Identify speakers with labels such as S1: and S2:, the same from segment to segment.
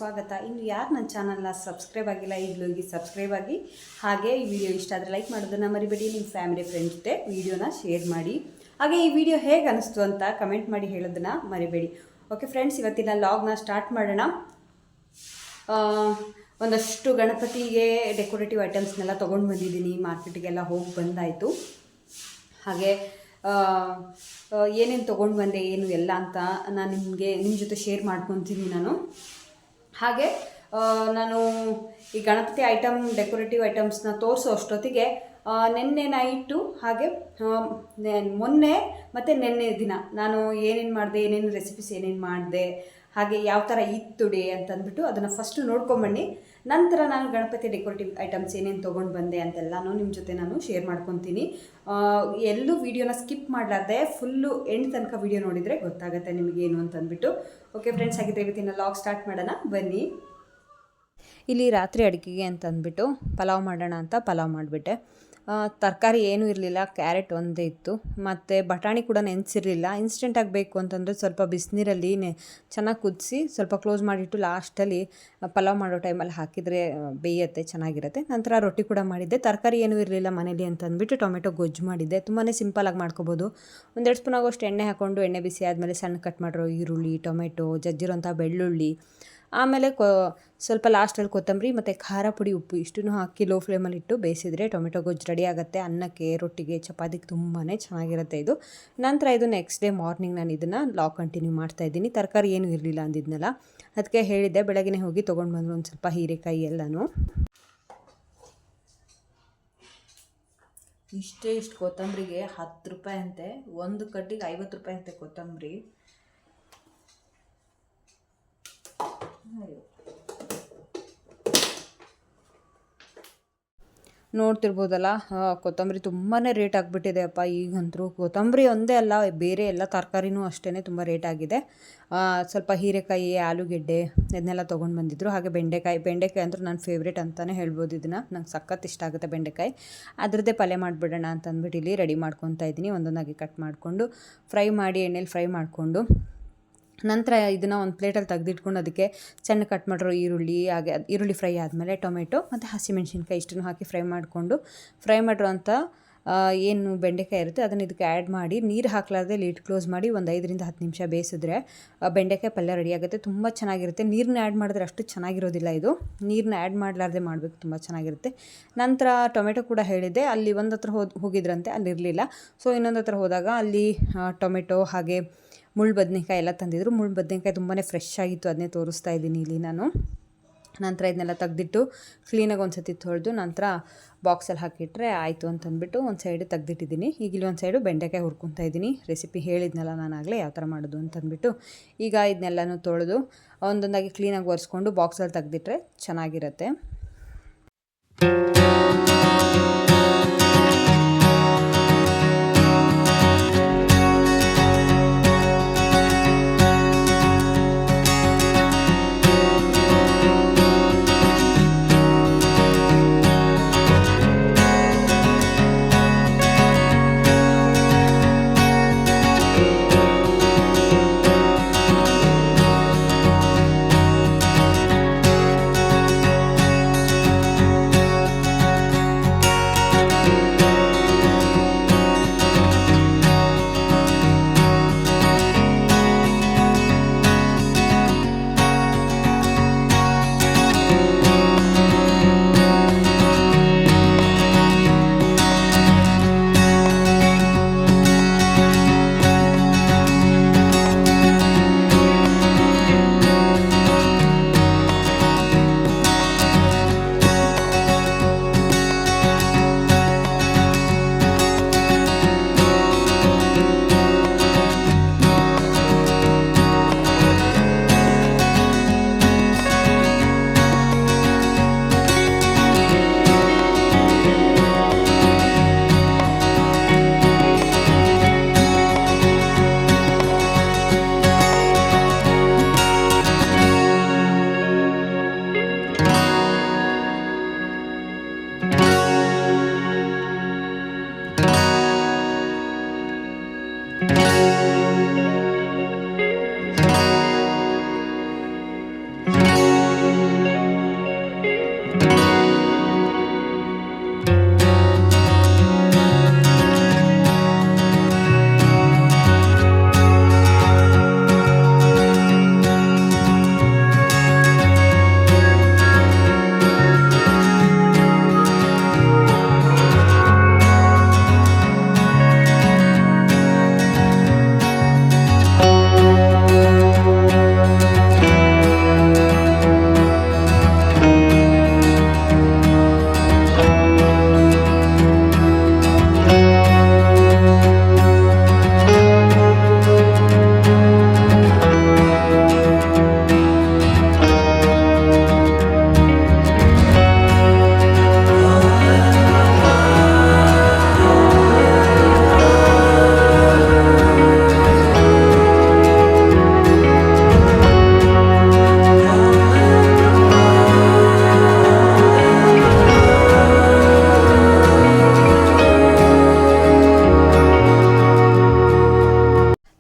S1: ಸ್ವಾಗತ. ಇನ್ನು ಯಾರು ನನ್ನ ಚಾನಲ್ನ ಸಬ್ಸ್ಕ್ರೈಬ್ ಆಗಿಲ್ಲ ಈಗಲೂ ಹೋಗಿ ಸಬ್ಸ್ಕ್ರೈಬ್ ಆಗಿ, ಹಾಗೆ ಈ ವಿಡಿಯೋ ಇಷ್ಟ ಆದರೆ ಲೈಕ್ ಮಾಡೋದನ್ನು ಮರಿಬೇಡಿ. ನಿಮ್ಮ ಫ್ಯಾಮಿಲಿ ಫ್ರೆಂಡ್ಸ್ ಜೊತೆ ವಿಡಿಯೋನ ಶೇರ್ ಮಾಡಿ. ಹಾಗೆ ಈ ವಿಡಿಯೋ ಹೇಗೆ ಅನಿಸ್ತು ಅಂತ ಕಮೆಂಟ್ ಮಾಡಿ ಹೇಳೋದನ್ನು ಮರಿಬೇಡಿ. ಓಕೆ ಫ್ರೆಂಡ್ಸ್, ಇವತ್ತಿನ ಲಾಗ್ನ ಸ್ಟಾರ್ಟ್ ಮಾಡೋಣ. ಒಂದಷ್ಟು ಗಣಪತಿಗೆ ಡೆಕೋರೇಟಿವ್ ಐಟಮ್ಸ್ನೆಲ್ಲ ತೊಗೊಂಡು ಬಂದಿದ್ದೀನಿ. ಮಾರ್ಕೆಟಿಗೆಲ್ಲ ಹೋಗಿ ಬಂದಾಯಿತು. ಹಾಗೆ ಏನೇನು ತೊಗೊಂಡು ಬಂದೆ ಏನು ಎಲ್ಲ ಅಂತ ನಾನು ನಿಮ್ಮ ಜೊತೆ ಶೇರ್ ಮಾಡ್ಕೊತೀನಿ ನಾನು. ಹಾಗೆ ನಾನು ಈ ಗಣಪತಿ ಐಟಮ್ ಡೆಕೋರೇಟಿವ್ ಐಟಮ್ಸ್ನ ತೋರಿಸೋ ಅಷ್ಟೊತ್ತಿಗೆ ನೆನ್ನೆ ನೈಟು ಹಾಗೆ ಮೊನ್ನೆ ಮತ್ತು ನೆನ್ನೆ ದಿನ ನಾನು ಏನೇನು ಮಾಡಿದೆ, ಏನೇನು ರೆಸಿಪೀಸ್ ಏನೇನು ಮಾಡಿದೆ, ಹಾಗೆ ಯಾವ ಥರ ಇತ್ತು ಡೇ ಅಂತಂದ್ಬಿಟ್ಟು ಅದನ್ನು ಫಸ್ಟು ನೋಡ್ಕೊಂಬನ್ನಿ. ನಂತರ ನಾನು ಗಣಪತಿ ಡೆಕೋರೇಟಿವ್ ಐಟಮ್ಸ್ ಏನೇನು ತೊಗೊಂಡು ಬಂದೆ ಅಂತೆಲ್ಲನೂ ನಿಮ್ಮ ಜೊತೆ ನಾನು ಶೇರ್ ಮಾಡ್ಕೊತೀನಿ. ಎಲ್ಲೂ ವೀಡಿಯೋನ ಸ್ಕಿಪ್ ಮಾಡಲಾರ್ದೆ ಫುಲ್ಲು ಎಂಡ್ ತನಕ ವೀಡಿಯೋ ನೋಡಿದರೆ ಗೊತ್ತಾಗುತ್ತೆ ನಿಮಗೇನು ಅಂತಂದ್ಬಿಟ್ಟು. ಓಕೆ ಫ್ರೆಂಡ್ಸ್, ಹಾಗಿದ್ರೆ ಇವತ್ತಿನ ಲಾಗ್ ಸ್ಟಾರ್ಟ್ ಮಾಡೋಣ ಬನ್ನಿ. ಇಲ್ಲಿ ರಾತ್ರಿ ಅಡುಗೆಗೆ ಅಂತಂದ್ಬಿಟ್ಟು ಪಲಾವ್ ಮಾಡೋಣ ಅಂತ ಪಲಾವ್ ಮಾಡಿಬಿಟ್ಟೆ. ತರಕಾರಿ ಏನೂ ಇರಲಿಲ್ಲ, ಕ್ಯಾರೆಟ್ ಒಂದೇ ಇತ್ತು, ಮತ್ತು ಬಟಾಣಿ ಕೂಡ ನೆನೆಸಿರಲಿಲ್ಲ. ಇನ್ಸ್ಟೆಂಟಾಗಿ ಬೇಕು ಅಂತಂದರೆ ಸ್ವಲ್ಪ ಬಿಸಿನೀರಲ್ಲಿ ಚೆನ್ನಾಗಿ ಕುದಿಸಿ ಸ್ವಲ್ಪ ಕ್ಲೋಸ್ ಮಾಡಿಟ್ಟು ಲಾಸ್ಟಲ್ಲಿ ಪಲಾವ್ ಮಾಡೋ ಟೈಮಲ್ಲಿ ಹಾಕಿದರೆ ಬೇಯುತ್ತೆ, ಚೆನ್ನಾಗಿರುತ್ತೆ. ನಂತರ ರೊಟ್ಟಿ ಕೂಡ ಮಾಡಿದ್ದೆ. ತರಕಾರಿ ಏನೂ ಇರಲಿಲ್ಲ ಮನೇಲಿ ಅಂತಂದ್ಬಿಟ್ಟು ಟೊಮೆಟೊ ಗೊಜ್ಜು ಮಾಡಿದ್ದೆ. ತುಂಬಾ ಸಿಂಪಲಾಗಿ ಮಾಡ್ಕೋಬೋದು. 1-2 ಸ್ಪೂನ್ ಆಗೋಷ್ಟು ಎಣ್ಣೆ ಹಾಕ್ಕೊಂಡು, ಎಣ್ಣೆ ಬಿಸಿ ಆದಮೇಲೆ ಸಣ್ಣ ಕಟ್ ಮಾಡಿರೋ ಈರುಳ್ಳಿ, ಟೊಮೆಟೊ, ಜಜ್ಜಿರೋಂಥ ಬೆಳ್ಳುಳ್ಳಿ, ಆಮೇಲೆ ಸ್ವಲ್ಪ ಲಾಸ್ಟಲ್ಲಿ ಕೊತ್ತಂಬರಿ ಮತ್ತು ಖಾರ ಪುಡಿ, ಉಪ್ಪು ಇಷ್ಟನ್ನು ಹಾಕಿ ಲೋ ಫ್ಲೇಮಲ್ಲಿ ಇಟ್ಟು ಬೇಯಿಸಿದರೆ ಟೊಮೆಟೊ ಗೊಜ್ಜು ರೆಡಿ ಆಗುತ್ತೆ. ಅನ್ನಕ್ಕೆ, ರೊಟ್ಟಿಗೆ, ಚಪಾತಿಗೆ ತುಂಬಾ ಚೆನ್ನಾಗಿರುತ್ತೆ ಇದು. ನಂತರ ಇದು ನೆಕ್ಸ್ಟ್ ಡೇ ಮಾರ್ನಿಂಗ್ ನಾನು ಇದನ್ನು ಲಾಗ್ ಕಂಟಿನ್ಯೂ ಮಾಡ್ತಾಯಿದ್ದೀನಿ. ತರಕಾರಿ ಏನೂ ಇರಲಿಲ್ಲ ಅಂದಿದ್ನಲ್ಲ, ಅದಕ್ಕೆ ಹೇಳಿದ್ದೆ ಬೆಳಗ್ಗೆ ಹೋಗಿ ತೊಗೊಂಡು ಬಂದರು ಒಂದು ಸ್ವಲ್ಪ ಹೀರೆಕಾಯಿ ಎಲ್ಲನೂ. ಇಷ್ಟು ಕೊತ್ತಂಬರಿಗೆ 10 ರೂಪಾಯಿ ಅಂತೆ, ಒಂದು ಕಡ್ಡಿಗೆ 50 ರೂಪಾಯಿ ಅಂತೆ ಕೊತ್ತಂಬರಿ. ನೋಡ್ತಿರ್ಬೋದಲ್ಲ, ಕೊತ್ತಂಬರಿ ತುಂಬಾ ರೇಟ್ ಆಗಿಬಿಟ್ಟಿದೆ ಅಪ್ಪ ಈಗಂತರೂ. ಕೊತ್ತಂಬರಿ ಒಂದೇ ಅಲ್ಲ, ಬೇರೆ ಎಲ್ಲ ತರಕಾರಿನೂ ಅಷ್ಟೇ ತುಂಬ ರೇಟ್ ಆಗಿದೆ. ಸ್ವಲ್ಪ ಹೀರೆಕಾಯಿ, ಆಲೂಗೆಡ್ಡೆ ಇದನ್ನೆಲ್ಲ ತೊಗೊಂಡು ಬಂದಿದ್ದರು. ಹಾಗೆ ಬೆಂಡೆಕಾಯಿ ಅಂತೂ ನನ್ನ ಫೇವ್ರೇಟ್ ಅಂತಲೇ ಹೇಳ್ಬೋದು. ಇದನ್ನು ನಂಗೆ ಸಖತ್ ಇಷ್ಟ ಆಗುತ್ತೆ ಬೆಂಡೆಕಾಯಿ. ಅದರದ್ದೇ ಪಲ್ಯ ಮಾಡಿಬಿಡೋಣ ಅಂತಂದ್ಬಿಟ್ಟು ಇಲ್ಲಿ ರೆಡಿ ಮಾಡ್ಕೊತಾ ಇದ್ದೀನಿ. ಒಂದೊಂದಾಗಿ ಕಟ್ ಮಾಡಿಕೊಂಡು ಫ್ರೈ ಮಾಡಿ ಎಣ್ಣೆಲಿ ಫ್ರೈ ಮಾಡಿಕೊಂಡು, ನಂತರ ಇದನ್ನು ಒಂದು ಪ್ಲೇಟಲ್ಲಿ ತೆಗೆದಿಟ್ಕೊಂಡು ಅದಕ್ಕೆ ಸಣ್ಣ ಕಟ್ ಮಾಡಿರೋ ಈರುಳ್ಳಿ, ಹಾಗೆ ಈರುಳ್ಳಿ ಫ್ರೈ ಆದಮೇಲೆ ಟೊಮೆಟೊ ಮತ್ತು ಹಸಿಮೆಣ್ಸಿನ್ಕಾಯಿ ಇಷ್ಟನ್ನು ಹಾಕಿ ಫ್ರೈ ಮಾಡಿರೋಂಥ ಏನು ಬೆಂಡೆಕಾಯಿ ಇರುತ್ತೆ ಅದನ್ನು ಇದಕ್ಕೆ ಆ್ಯಡ್ ಮಾಡಿ, ನೀರು ಹಾಕಲಾರ್ದೆ ಲಿಡ್ ಕ್ಲೋಸ್ ಮಾಡಿ ಒಂದು 5-10 ನಿಮಿಷ ಬೇಯಿಸಿದ್ರೆ ಬೆಂಡೆಕಾಯಿ ಪಲ್ಯ ರೆಡಿ ಆಗುತ್ತೆ. ತುಂಬ ಚೆನ್ನಾಗಿರುತ್ತೆ. ನೀರನ್ನ ಆ್ಯಡ್ ಮಾಡಿದ್ರೆ ಅಷ್ಟು ಚೆನ್ನಾಗಿರೋದಿಲ್ಲ ಇದು, ನೀರನ್ನ ಆ್ಯಡ್ ಮಾಡಲಾರ್ದೆ ಮಾಡಬೇಕು, ತುಂಬ ಚೆನ್ನಾಗಿರುತ್ತೆ. ನಂತರ ಟೊಮೆಟೊ ಕೂಡ ಹೇಳಿದ್ದೆ, ಅಲ್ಲಿ ಒಂದು ಹತ್ರ ಹೋಗಿದ್ರಂತೆ, ಅಲ್ಲಿರಲಿಲ್ಲ. ಸೊ ಇನ್ನೊಂದು ಹತ್ರ ಹೋದಾಗ ಅಲ್ಲಿ ಟೊಮೆಟೊ ಹಾಗೆ ಮುಳ್ಳು ಬದನೆಕಾಯಿ ಎಲ್ಲ ತಂದಿದ್ರು. ಮುಳ್ಳು ಬದನೆಕಾಯಿ ತುಂಬಾ ಫ್ರೆಶ್ ಆಗಿತ್ತು, ಅದನ್ನೇ ತೋರಿಸ್ತಾ ಇದ್ದೀನಿ ಇಲ್ಲಿ ನಾನು. ನಂತರ ಇದನ್ನೆಲ್ಲ ತೆಗೆದಿಟ್ಟು ಕ್ಲೀನಾಗಿ ಒಂದು ಸತಿ ತೊಳೆದು ನಂತರ ಬಾಕ್ಸಲ್ಲಿ ಹಾಕಿಟ್ರೆ ಆಯಿತು ಅಂತಂದ್ಬಿಟ್ಟು ಒಂದು ಸೈಡು ತೆಗೆದಿಟ್ಟಿದ್ದೀನಿ. ಈಗ ಇಲ್ಲಿ ಒಂದು ಸೈಡು ಬೆಂಡೆಕಾಯಿ ಹುರ್ಕೊತಾ ಇದ್ದೀನಿ. ರೆಸಿಪಿ ಹೇಳಿದ್ನಲ್ಲ ನಾನಾಗಲೇ ಯಾವ ಥರ ಮಾಡೋದು ಅಂತಂದ್ಬಿಟ್ಟು. ಈಗ ಇದನ್ನೆಲ್ಲನೂ ತೊಳೆದು ಒಂದೊಂದಾಗಿ ಕ್ಲೀನಾಗಿ ಒರೆಸ್ಕೊಂಡು ಬಾಕ್ಸಲ್ಲಿ ತೆಗೆದಿಟ್ರೆ ಚೆನ್ನಾಗಿರುತ್ತೆ.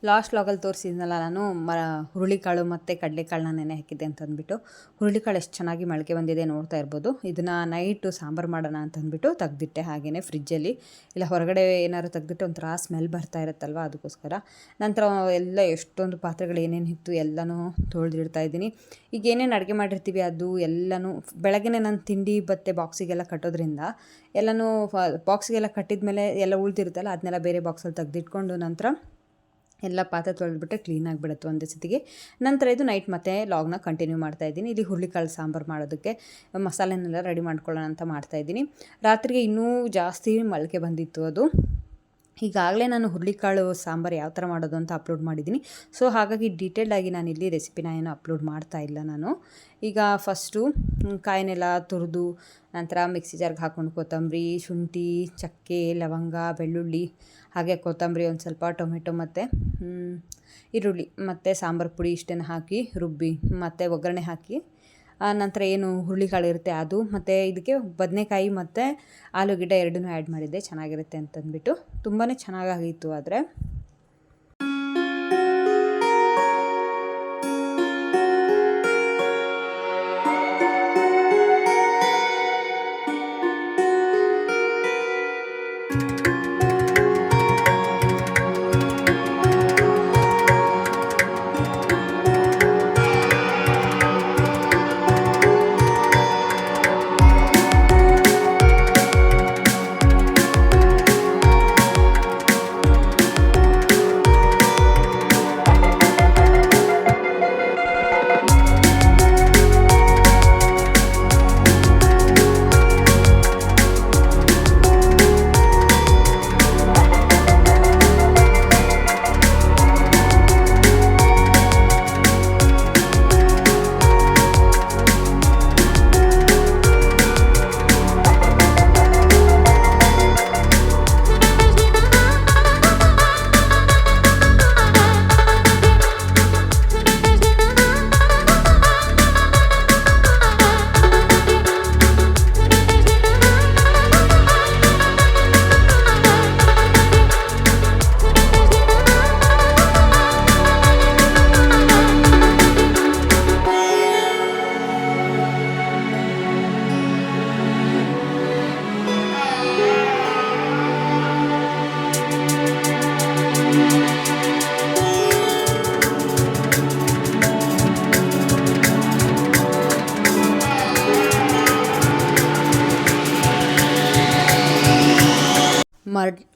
S1: ಲಾಸ್ಟ್ ಲಾಗಲ್ಲಿ ತೋರಿಸಿದ್ನಲ್ಲ ನಾನು ಹುರುಳಿಕಾಳು ಮತ್ತು ಕಡಲೆಕಾಳನ್ನ ನೆನೆ ಹಾಕಿದ್ದೆ ಅಂತಂದ್ಬಿಟ್ಟು ಹುರುಳಿಕಾಳು ಎಷ್ಟು ಚೆನ್ನಾಗಿ ಮೊಳಕೆ ಬಂದಿದೆ ನೋಡ್ತಾ ಇರ್ಬೋದು. ಇದನ್ನು ನೈಟು ಸಾಂಬಾರು ಮಾಡೋಣ ಅಂತಂದ್ಬಿಟ್ಟು ತೆಗ್ದಿಟ್ಟೆ ಹಾಗೆಯೇ ಫ್ರಿಜ್ಜಲ್ಲಿ. ಇಲ್ಲ ಹೊರಗಡೆ ಏನಾದ್ರು ತೆಗ್ದಿಟ್ಟು ಒಂಥರ ಸ್ಮೆಲ್ ಬರ್ತಾ ಇರುತ್ತಲ್ವ, ಅದಕ್ಕೋಸ್ಕರ. ನಂತರ ಎಲ್ಲ ಎಷ್ಟೊಂದು ಪಾತ್ರೆಗಳು ಏನೇನು ಇತ್ತು ಎಲ್ಲನೂ ತೊಳೆದಿಡ್ತಾ ಇದ್ದೀನಿ. ಈಗ ಏನೇನು ಅಡುಗೆ ಮಾಡಿರ್ತೀವಿ ಅದು ಎಲ್ಲನೂ ಬೆಳಗ್ಗೆ ನಾನು ತಿಂಡಿ ಬತ್ತೆ ಬಾಕ್ಸಿಗೆಲ್ಲ ಕಟ್ಟೋದ್ರಿಂದ ಎಲ್ಲನೂ ಬಾಕ್ಸಿಗೆಲ್ಲ ಕಟ್ಟಿದ ಮೇಲೆ ಎಲ್ಲ ಉಳ್ದಿರುತ್ತಲ್ಲ ಅದನ್ನೆಲ್ಲ ಬೇರೆ ಬಾಕ್ಸಲ್ಲಿ ತೆಗೆದಿಟ್ಕೊಂಡು ನಂತರ ಎಲ್ಲ ಪಾತ್ರೆ ತೊಳೆದ್ಬಿಟ್ರೆ ಕ್ಲೀನಾಗಿಬಿಡುತ್ತೆ ಒಂದೇ ಸತಿಗೆ. ನಂತರ ಇದು ನೈಟ್ ಮತ್ತೆ ಲಾಗ್ನ ಕಂಟಿನ್ಯೂ ಮಾಡ್ತಾಯಿದ್ದೀನಿ. ಇಲ್ಲಿ ಹುರುಳಿಕಾಳು ಸಾಂಬಾರು ಮಾಡೋದಕ್ಕೆ ಮಸಾಲೆನೆಲ್ಲ ರೆಡಿ ಮಾಡ್ಕೊಳ್ಳೋಣ ಅಂತ ಮಾಡ್ತಾಯಿದ್ದೀನಿ. ರಾತ್ರಿಗೆ ಇನ್ನೂ ಜಾಸ್ತಿ ಮೊಳಕೆ ಬಂದಿತ್ತು ಅದು. ಈಗಾಗಲೇ ನಾನು ಹುರುಳಿಕಾಳು ಸಾಂಬಾರು ಯಾವ ಥರ ಮಾಡೋದು ಅಂತ ಅಪ್ಲೋಡ್ ಮಾಡಿದ್ದೀನಿ. ಸೊ ಹಾಗಾಗಿ ಡೀಟೇಲ್ಡಾಗಿ ನಾನು ಇಲ್ಲಿ ರೆಸಿಪಿನ ಏನು ಅಪ್ಲೋಡ್ ಮಾಡ್ತಾ ಇಲ್ಲ ನಾನು. ಈಗ ಫಸ್ಟು ಕಾಯಿನೆಲ್ಲ ತುರಿದು ನಂತರ ಮಿಕ್ಸಿ ಜಾರ್ಗೆ ಹಾಕ್ಕೊಂಡು ಕೊತ್ತಂಬರಿ, ಶುಂಠಿ, ಚಕ್ಕೆ, ಲವಂಗ, ಬೆಳ್ಳುಳ್ಳಿ, ಹಾಗೆ ಕೊತ್ತಂಬರಿ, ಒಂದು ಸ್ವಲ್ಪ ಟೊಮೆಟೊ ಮತ್ತು ಈರುಳ್ಳಿ ಮತ್ತು ಸಾಂಬಾರು ಪುಡಿ ಇಷ್ಟನ್ನು ಹಾಕಿ ರುಬ್ಬಿ ಮತ್ತು ಒಗ್ಗರಣೆ ಹಾಕಿ ನಂತರ ಏನು ಹುರುಳಿಕಾಳು ಇರುತ್ತೆ ಅದು ಮತ್ತು ಇದಕ್ಕೆ ಬದನೆಕಾಯಿ ಮತ್ತು ಆಲೂಗೆಡ್ಡೆ ಎರಡನ್ನೂ ಆ್ಯಡ್ ಮಾಡಿದ್ದೆ ಚೆನ್ನಾಗಿರುತ್ತೆ ಅಂತಂದ್ಬಿಟ್ಟು. ತುಂಬಾ ಚೆನ್ನಾಗಾಗಿತ್ತು. ಆದರೆ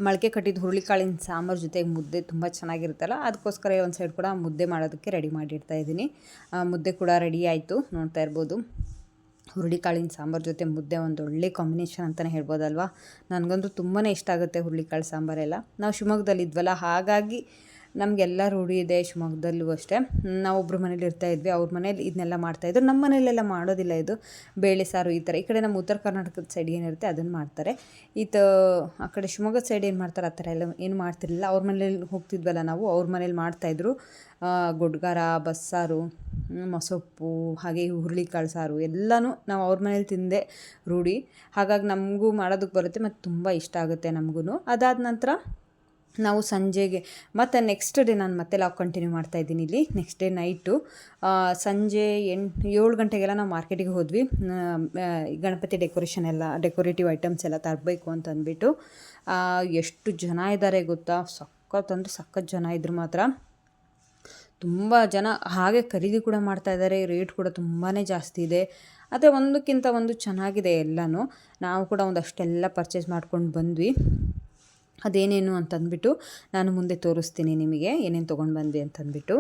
S1: ಮೊಳಕೆ ಕಟ್ಟಿದ ಹುರುಳಿಕಾಳಿನ ಸಾಂಬಾರು ಜೊತೆಗೆ ಮುದ್ದೆ ತುಂಬ ಚೆನ್ನಾಗಿರುತ್ತಲ್ಲ, ಅದಕ್ಕೋಸ್ಕರ ಒಂದು ಸೈಡ್ ಕೂಡ ಮುದ್ದೆ ಮಾಡೋದಕ್ಕೆ ರೆಡಿ ಮಾಡಿಡ್ತಾ ಇದ್ದೀನಿ. ಮುದ್ದೆ ಕೂಡ ರೆಡಿ ಆಯಿತು, ನೋಡ್ತಾ ಇರ್ಬೋದು. ಹುರುಳಿಕಾಳಿನ ಸಾಂಬಾರು ಜೊತೆ ಮುದ್ದೆ ಒಂದು ಒಳ್ಳೆ ಕಾಂಬಿನೇಷನ್ ಅಂತಲೇ ಹೇಳ್ಬೋದಲ್ವಾ. ನನಗಂತೂ ತುಂಬಾ ಇಷ್ಟ ಆಗುತ್ತೆ ಹುರುಳಿಕಾಳು ಸಾಂಬಾರೆಲ್ಲ. ನಾವು ಶಿವಮೊಗ್ಗದಲ್ಲಿ ಇದ್ವಲ್ಲ, ಹಾಗಾಗಿ ನಮಗೆಲ್ಲ ರೂಢಿ ಇದೆ. ಶಿವಮೊಗ್ಗದಲ್ಲೂ ಅಷ್ಟೇ. ನಾವೊಬ್ಬರು ಮನೇಲಿ ಇರ್ತಾಯಿದ್ವಿ, ಅವ್ರ ಮನೇಲಿ ಇದನ್ನೆಲ್ಲ ಮಾಡ್ತಾಯಿದ್ರು. ನಮ್ಮ ಮನೇಲೆಲ್ಲ ಮಾಡೋದಿಲ್ಲ ಇದು, ಬೇಳೆ ಸಾರು ಈ ಥರ. ಈ ಕಡೆ ನಮ್ಮ ಉತ್ತರ ಕರ್ನಾಟಕದ ಸೈಡ್ ಏನಿರುತ್ತೆ ಅದನ್ನು ಮಾಡ್ತಾರೆ. ಆ ಕಡೆ ಶಿವಮೊಗ್ಗದ ಸೈಡ್ ಏನು ಮಾಡ್ತಾರೆ ಆ ಥರ ಎಲ್ಲ ಏನು ಮಾಡ್ತಿರಲಿಲ್ಲ. ಅವ್ರ ಮನೇಲಿ ಹೋಗ್ತಿದ್ವಲ್ಲ ನಾವು, ಅವ್ರ ಮನೇಲಿ ಮಾಡ್ತಾಯಿದ್ರು. ಗೊಡ್ಗಾರ, ಬಸ್ಸಾರು, ಮೊಸಪ್ಪು, ಹಾಗೆ ಹುರುಳಿಕಾಳು ಸಾರು ಎಲ್ಲನೂ ನಾವು ಅವ್ರ ಮನೇಲಿ ತಿಂದೆ ರೂಢಿ. ಹಾಗಾಗಿ ನಮಗೂ ಮಾಡೋದಕ್ಕೆ ಬರುತ್ತೆ ಮತ್ತು ತುಂಬ ಇಷ್ಟ ಆಗುತ್ತೆ ನಮಗೂ. ಅದಾದ ನಂತರ ನಾವು ಸಂಜೆಗೆ ಮತ್ತು ನೆಕ್ಸ್ಟ್ ಡೇ ನಾನು ಮತ್ತೆ ಲಾಗ್ ಕಂಟಿನ್ಯೂ ಮಾಡ್ತಾಯಿದ್ದೀನಿ. ಇಲ್ಲಿ ನೆಕ್ಸ್ಟ್ ಡೇ ನೈಟು ಸಂಜೆ 7 ಗಂಟೆಗೆಲ್ಲ ನಾವು ಮಾರ್ಕೆಟಿಗೆ ಹೋದ್ವಿ. ಗಣಪತಿ ಡೆಕೋರೇಟಿವ್ ಐಟಮ್ಸ್ ಎಲ್ಲ ತರಬೇಕು ಅಂತ ಅಂದ್ಬಿಟ್ಟು. ಎಷ್ಟು ಜನ ಇದ್ದಾರೆ ಗೊತ್ತಾ, ಸಖತ್ ಜನ ಇದ್ರು ಮಾತ್ರ. ತುಂಬ ಜನ ಹಾಗೆ ಖರೀದಿ ಕೂಡ ಮಾಡ್ತಾಯಿದ್ದಾರೆ. ರೇಟ್ ಕೂಡ ತುಂಬಾ ಜಾಸ್ತಿ ಇದೆ. ಆದರೆ ಒಂದಕ್ಕಿಂತ ಒಂದು ಚೆನ್ನಾಗಿದೆ ಎಲ್ಲನೂ. ನಾವು ಕೂಡ ಒಂದಷ್ಟೆಲ್ಲ ಪರ್ಚೇಸ್ ಮಾಡ್ಕೊಂಡು ಬಂದ್ವಿ. ಅದೇನೇನು ಅಂತಂದ್ಬಿಟ್ಟು ನಾನು ಮುಂದೆ ತೋರಿಸ್ತೀನಿ ನಿಮಗೆ ಏನೇನು ತೊಗೊಂಡು ಬಂದ್ವಿ ಅಂತಂದ್ಬಿಟ್ಟು.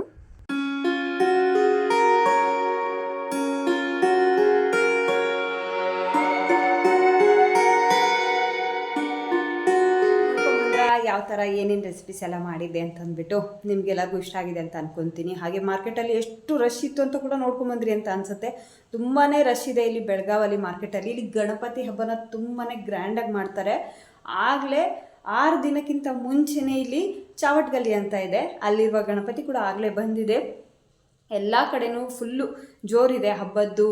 S1: ಯಾವ ಥರ ಏನೇನು ರೆಸಿಪೀಸ್ ಎಲ್ಲ ಮಾಡಿದ್ದೆ ಅಂತಂದ್ಬಿಟ್ಟು ನಿಮಗೆಲ್ಲರಿಗೂ ಇಷ್ಟ ಆಗಿದೆ ಅಂತ ಅಂದ್ಕೊತೀನಿ. ಹಾಗೆ ಮಾರ್ಕೆಟಲ್ಲಿ ಎಷ್ಟು ರಶ್ ಇತ್ತು ಅಂತ ಕೂಡ ನೋಡ್ಕೊಂಬಂದ್ರಿ ಅಂತ ಅನಿಸುತ್ತೆ. ತುಂಬಾ ರಶ್ ಇದೆ ಇಲ್ಲಿ ಬೆಳಗಾವಲ್ಲಿ ಮಾರ್ಕೆಟಲ್ಲಿ. ಇಲ್ಲಿ ಗಣಪತಿ ಹಬ್ಬನ ತುಂಬಾ ಗ್ರ್ಯಾಂಡಾಗಿ ಮಾಡ್ತಾರೆ. ಆಗಲೇ 6 ದಿನಕ್ಕಿಂತ ಮುಂಚೆನೇ ಇಲ್ಲಿ ಚಾವಟ್ಗಲ್ಲಿ ಅಂತ ಇದೆ, ಅಲ್ಲಿರುವ ಗಣಪತಿ ಕೂಡ ಆಗಲೇ ಬಂದಿದೆ. ಎಲ್ಲ ಕಡೆನೂ ಫುಲ್ಲು ಜೋರಿದೆ, ಹಬ್ಬದ್ದು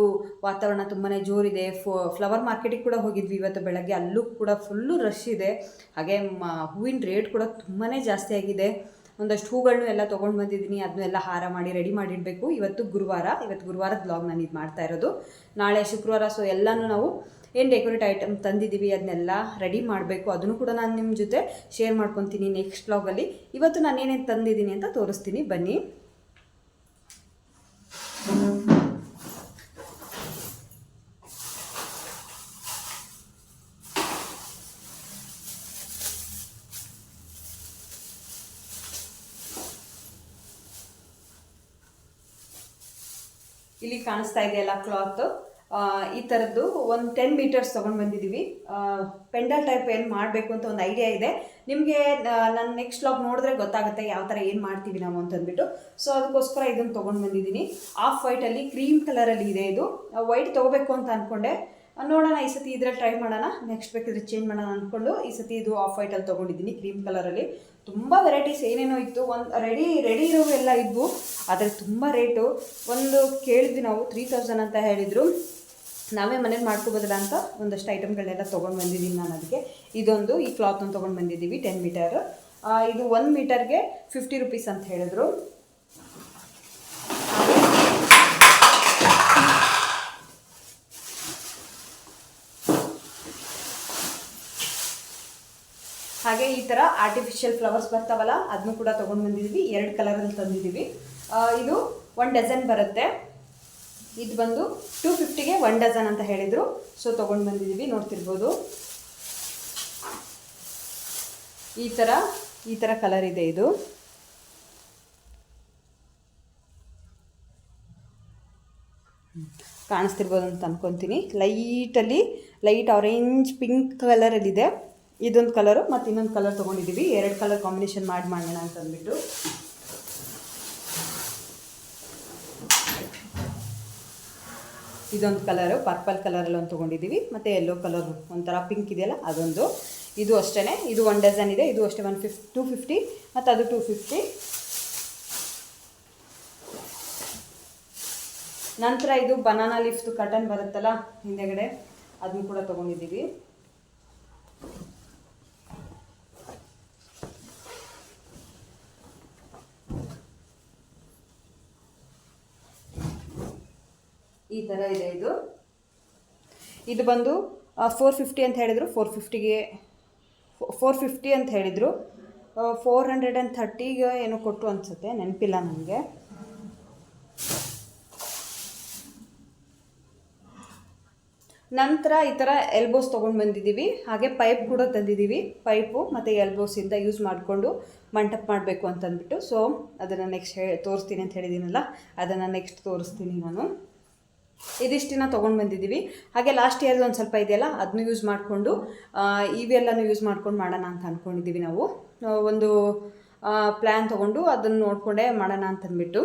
S1: ವಾತಾವರಣ ತುಂಬಾ ಜೋರಿದೆ. ಫ್ಲವರ್ ಮಾರ್ಕೆಟಿಗೆ ಕೂಡ ಹೋಗಿದ್ವಿ ಇವತ್ತು ಬೆಳಗ್ಗೆ, ಅಲ್ಲೂ ಕೂಡ ಫುಲ್ಲು ರಶ್ ಇದೆ. ಹಾಗೆ ಹೂವಿನ ರೇಟ್ ಕೂಡ ತುಂಬಾ ಜಾಸ್ತಿ ಆಗಿದೆ. ಒಂದಷ್ಟು ಹೂಗಳನ್ನೂ ಎಲ್ಲ ತೊಗೊಂಡು ಬಂದಿದ್ದೀನಿ. ಅದನ್ನೆಲ್ಲ ಹಾರ ಮಾಡಿ ರೆಡಿ ಮಾಡಿಡಬೇಕು. ಇವತ್ತು ಗುರುವಾರದ ಬ್ಲಾಗ್ ನಾನು ಇದು ಮಾಡ್ತಾ ಇರೋದು. ನಾಳೆ ಶುಕ್ರವಾರ. ಸೊ ಎಲ್ಲನೂ ನಾವು ಏನು ಡೆಕೋರೇಟ್ ಐಟಮ್ ತಂದಿದ್ದೀವಿ ಅದನ್ನೆಲ್ಲ ರೆಡಿ ಮಾಡಬೇಕು. ಅದನ್ನು ಕೂಡ ನಾನು ನಿಮ್ಮ ಜೊತೆ ಶೇರ್ ಮಾಡ್ಕೊತೀನಿ ನೆಕ್ಸ್ಟ್ ಬ್ಲಾಗಲ್ಲಿ. ಇವತ್ತು ನಾನು ಏನೇನು ತಂದಿದ್ದೀನಿ ಅಂತ ತೋರಿಸ್ತೀನಿ, ಬನ್ನಿ. ಇಲ್ಲಿ ಕಾಣಿಸ್ತಾ ಇದೆಯಲ್ಲ ಕ್ಲಾತ್, ಈ ಥರದ್ದು ಒಂದು 10 ಮೀಟರ್ಸ್ ತೊಗೊಂಡು ಬಂದಿದ್ದೀವಿ. ಪೆಂಡಲ್ ಟೈಪ್ ಏನು ಮಾಡಬೇಕು ಅಂತ ಒಂದು ಐಡಿಯಾ ಇದೆ. ನಿಮಗೆ ನನ್ನ ನೆಕ್ಸ್ಟ್ ವ್ಲಾಗ್ ನೋಡಿದ್ರೆ ಗೊತ್ತಾಗುತ್ತೆ ಯಾವ ಥರ ಏನು ಮಾಡ್ತೀವಿ ನಾವು ಅಂತಂದ್ಬಿಟ್ಟು. ಸೊ ಅದಕ್ಕೋಸ್ಕರ ಇದನ್ನು ತೊಗೊಂಡು ಬಂದಿದ್ದೀನಿ. ಆಫ್ ವೈಟಲ್ಲಿ ಕ್ರೀಮ್ ಕಲರಲ್ಲಿ ಇದೆ. ಇದು ವೈಟ್ ತೊಗೋಬೇಕು ಅಂತ ಅಂದ್ಕೊಂಡೆ, ನೋಡೋಣ ಈ ಸತಿ ಇದ್ರಲ್ಲಿ ಟ್ರೈ ಮಾಡೋಣ, ನೆಕ್ಸ್ಟ್ ಬೇಕಿದ್ರೆ ಚೇಂಜ್ ಮಾಡೋಣ ಅಂದ್ಕೊಂಡು ಈ ಸತಿ ಇದು ಆಫ್ ವೈಟಲ್ಲಿ ತೊಗೊಂಡಿದ್ದೀನಿ ಕ್ರೀಮ್ ಕಲರಲ್ಲಿ. ತುಂಬ ವೆರೈಟೀಸ್ ಏನೇನೋ ಇತ್ತು, ಒಂದು ರೆಡಿ ಇರೋವೆಲ್ಲ ಇದ್ವು, ಆದರೆ ತುಂಬ ರೇಟು. ಒಂದು ಕೇಳಿದ್ವಿ ನಾವು 3000 ಅಂತ ಹೇಳಿದರು. ನಾವೇ ಮನೇಲಿ ಮಾಡ್ಕೋಬೋದಲ್ಲ ಅಂತ ಒಂದಷ್ಟು ಐಟಮ್ಗಳನ್ನೆಲ್ಲ ತೊಗೊಂಡು ಬಂದಿದ್ದೀನಿ ನಾನು. ಅದಕ್ಕೆ ಈ ಕ್ಲಾತ್ನ ತೊಗೊಂಡು ಬಂದಿದ್ದೀವಿ 10 ಮೀಟರ್. ಇದು 1 ಮೀಟರ್ಗೆ 50 ರೂಪೀಸ್ ಅಂತ ಹೇಳಿದ್ರು. ಹಾಗೆ ಈ ಥರ ಆರ್ಟಿಫಿಷಿಯಲ್ ಫ್ಲವರ್ಸ್ ಬರ್ತಾವಲ್ಲ, ಅದನ್ನು ಕೂಡ ತೊಗೊಂಡು ಬಂದಿದ್ದೀವಿ. 2 ಕಲರಲ್ಲಿ ತಂದಿದ್ದೀವಿ. ಇದು 1 ಡಜನ್ ಬರುತ್ತೆ. ಇದು ಬಂದು 250ಗೆ 1 ಡಜನ್ ಅಂತ ಹೇಳಿದರು. ಸೊ ತೊಗೊಂಡು ಬಂದಿದ್ದೀವಿ, ನೋಡ್ತಿರ್ಬೋದು. ಈ ಥರ ಕಲರ್ ಇದೆ. ಇದು ಕಾಣಿಸ್ತಿರ್ಬೋದು ಅಂತ ಅಂದ್ಕೊತೀನಿ. ಲೈಟ್ ಆರೆಂಜ್ ಪಿಂಕ್ ಕಲರಲ್ಲಿದೆ. ಇದೊಂದು ಕಲರು ಮತ್ತು ಇನ್ನೊಂದು ಕಲರ್ ತೊಗೊಂಡಿದ್ದೀವಿ. 2 ಕಲರ್ ಕಾಂಬಿನೇಷನ್ ಮಾಡೋಣ ಅಂತ ಅಂದ್ಬಿಟ್ಟು. ಇದೊಂದು ಕಲರು ಪರ್ಪಲ್ ಕಲರಲ್ಲಿ ಒಂದು ತೊಗೊಂಡಿದ್ದೀವಿ. ಮತ್ತು ಯೆಲ್ಲೋ ಕಲರ್ ಒಂಥರ ಪಿಂಕ್ ಇದೆಯಲ್ಲ ಅದೊಂದು. ಇದು ಅಷ್ಟೇ, ಇದು 1 ಡಜನ್ ಇದೆ. ಇದು ಅಷ್ಟೇ 250 ಮತ್ತು ಅದು 250. ನಂತರ ಇದು ಬನಾನಾ ಲೀಫ್ದು ಕಟನ್ ಬರುತ್ತಲ್ಲ ಹಿಂದೆಗಡೆ, ಅದನ್ನು ಕೂಡ ತೊಗೊಂಡಿದ್ದೀವಿ. ಈ ಥರ ಇದೆ. ಇದು ಬಂದು 450 ಅಂತ ಹೇಳಿದರು. 450 ಅಂತ ಹೇಳಿದರು. 430ಗೆ ಏನೋ ಕೊಟ್ಟು ಅನಿಸುತ್ತೆ, ನೆನಪಿಲ್ಲ ನನಗೆ. ನಂತರ ಈ ಥರ ಎಲ್ಬೋಸ್ ತೊಗೊಂಡು ಬಂದಿದ್ದೀವಿ. ಹಾಗೆ ಪೈಪ್ ಕೂಡ ತಂದಿದ್ದೀವಿ. ಪೈಪು ಮತ್ತು ಎಲ್ಬೋಸಿಂದ ಯೂಸ್ ಮಾಡಿಕೊಂಡು ಮಂಟಪ ಮಾಡಬೇಕು ಅಂತಂದ್ಬಿಟ್ಟು. ಸೊ ಅದನ್ನು ನೆಕ್ಸ್ಟ್ ತೋರಿಸ್ತೀನಿ ಅಂತ ಹೇಳಿದ್ದೀನಲ್ಲ, ಅದನ್ನು ನೆಕ್ಸ್ಟ್ ತೋರಿಸ್ತೀನಿ ನಾನು. ಇದಿಷ್ಟಿನ ತೊಗೊಂಡು ಬಂದಿದ್ದೀವಿ. ಹಾಗೆ ಲಾಸ್ಟ್ ಇಯರ್ದು ಒಂದು ಸ್ವಲ್ಪ ಇದೆಯಲ್ಲ, ಅದನ್ನು ಯೂಸ್ ಮಾಡಿಕೊಂಡು ಇವೆಲ್ಲನೂ ಯೂಸ್ ಮಾಡ್ಕೊಂಡು ಮಾಡೋಣ ಅಂತ ಅಂದ್ಕೊಂಡಿದ್ದೀವಿ. ನಾವು ಒಂದು ಪ್ಲ್ಯಾನ್ ತೊಗೊಂಡು ಅದನ್ನು ನೋಡಿಕೊಂಡೇ ಮಾಡೋಣ ಅಂತಂದ್ಬಿಟ್ಟು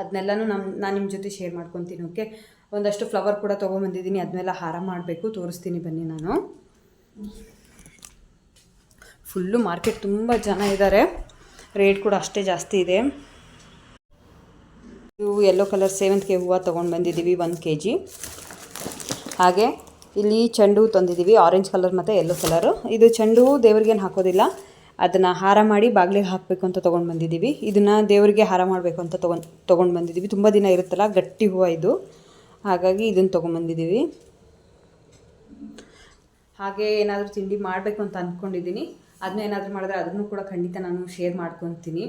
S1: ಅದನ್ನೆಲ್ಲನೂ ನಾನು ನಿಮ್ಮ ಜೊತೆ ಶೇರ್ ಮಾಡ್ಕೊತೀನಿ. ಓಕೆ, ಒಂದಷ್ಟು ಫ್ಲವರ್ ಕೂಡ ತೊಗೊಂಬಂದಿದ್ದೀನಿ. ಅದನ್ನೆಲ್ಲ ಹಾರ ಮಾಡಬೇಕು, ತೋರಿಸ್ತೀನಿ ಬನ್ನಿ. ನಾನು ಫುಲ್ಲು ಮಾರ್ಕೆಟ್ ತುಂಬ ಜನ ಇದ್ದಾರೆ, ರೇಟ್ ಕೂಡ ಅಷ್ಟೇ ಜಾಸ್ತಿ ಇದೆ. ಇದು ಯೆಲ್ಲೋ ಕಲರ್ ಸೇವಂತಿಗೆ ಹೂವು ತೊಗೊಂಡು ಬಂದಿದ್ದೀವಿ 1 kg. ಹಾಗೆ ಇಲ್ಲಿ ಚೆಂಡು ಹೂ ತಂದಿದ್ದೀವಿ, ಆರೆಂಜ್ ಕಲರ್ ಮತ್ತು ಯೆಲ್ಲೋ ಕಲರು. ಇದು ಚೆಂಡು ಹೂ ದೇವ್ರಿಗೇನು ಹಾಕೋದಿಲ್ಲ, ಅದನ್ನು ಹಾರ ಮಾಡಿ ಬಾಗಿಲಿಗೆ ಹಾಕಬೇಕು ಅಂತ ತೊಗೊಂಡು ಬಂದಿದ್ದೀವಿ. ಇದನ್ನು ದೇವರಿಗೆ ಹಾರ ಮಾಡಬೇಕು ಅಂತ ತೊಗೊಂಡು ಬಂದಿದ್ದೀವಿ. ತುಂಬ ದಿನ ಇರುತ್ತಲ್ಲ, ಗಟ್ಟಿ ಹೂವು ಇದು, ಹಾಗಾಗಿ ಇದನ್ನು ತೊಗೊಂಬಂದಿದ್ದೀವಿ. ಹಾಗೆ ಏನಾದರೂ ತಿಂಡಿ ಮಾಡಬೇಕು ಅಂತ ಅಂದ್ಕೊಂಡಿದ್ದೀನಿ. ಅದನ್ನ ಏನಾದರೂ ಮಾಡಿದ್ರೆ ಅದನ್ನು ಕೂಡ ಖಂಡಿತ ನಾನು ಶೇರ್ ಮಾಡ್ಕೊತೀನಿ.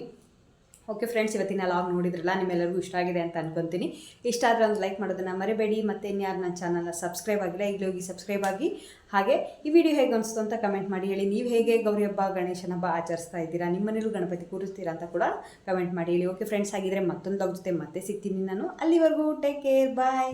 S1: ಓಕೆ ಫ್ರೆಂಡ್ಸ್, ಇವತ್ತಿನ ಲಾಗ್ ನೋಡಿದ್ರಲ್ಲ, ನಿಮ್ಮೆಲ್ಲರಿಗೂ ಇಷ್ಟ ಆಗಿದೆ ಅಂತ ಅಂದ್ಕೊತೀನಿ. ಇಷ್ಟ ಆದರೆ ಒಂದು ಲೈಕ್ ಮಾಡೋದನ್ನು ಮರಿಬೇಡಿ. ಮತ್ತು ಇನ್ಯಾರು ನನ್ನ ಚಾನಲ್ನ ಸಬ್ಸ್ಕ್ರೈಬ್ ಆಗಿಲ್ಲ, ಈಗಲೇ ಹೋಗಿ ಸಬ್ಸ್ಕ್ರೈಬ್ ಆಗಿ. ಹಾಗೆ ಈ ವಿಡಿಯೋ ಹೇಗೆ ಅನಿಸ್ತು ಅಂತ ಕಮೆಂಟ್ ಮಾಡಿ ಹೇಳಿ. ನೀವು ಹೇಗೆ ಗೌರಿ ಹಬ್ಬ, ಗಣೇಶನ ಹಬ್ಬ ಆಚರಿಸ್ತಾ ಇದ್ದೀರಾ, ನಿಮ್ಮ ಮನೇಲೂ ಗಣಪತಿ ಕೂರಿಸ್ತೀರಾ ಅಂತ ಕೂಡ ಕಮೆಂಟ್ ಮಾಡಿ ಹೇಳಿ. ಓಕೆ ಫ್ರೆಂಡ್ಸ್, ಹಾಗಿದ್ರೆ ಮತ್ತೊಂದು ಲಾಗ್ ಜೊತೆ ಮತ್ತೆ ಸಿಗ್ತೀನಿ ನಾನು. ಅಲ್ಲಿವರೆಗೂ ಟೇಕ್ ಕೇರ್, ಬಾಯ್.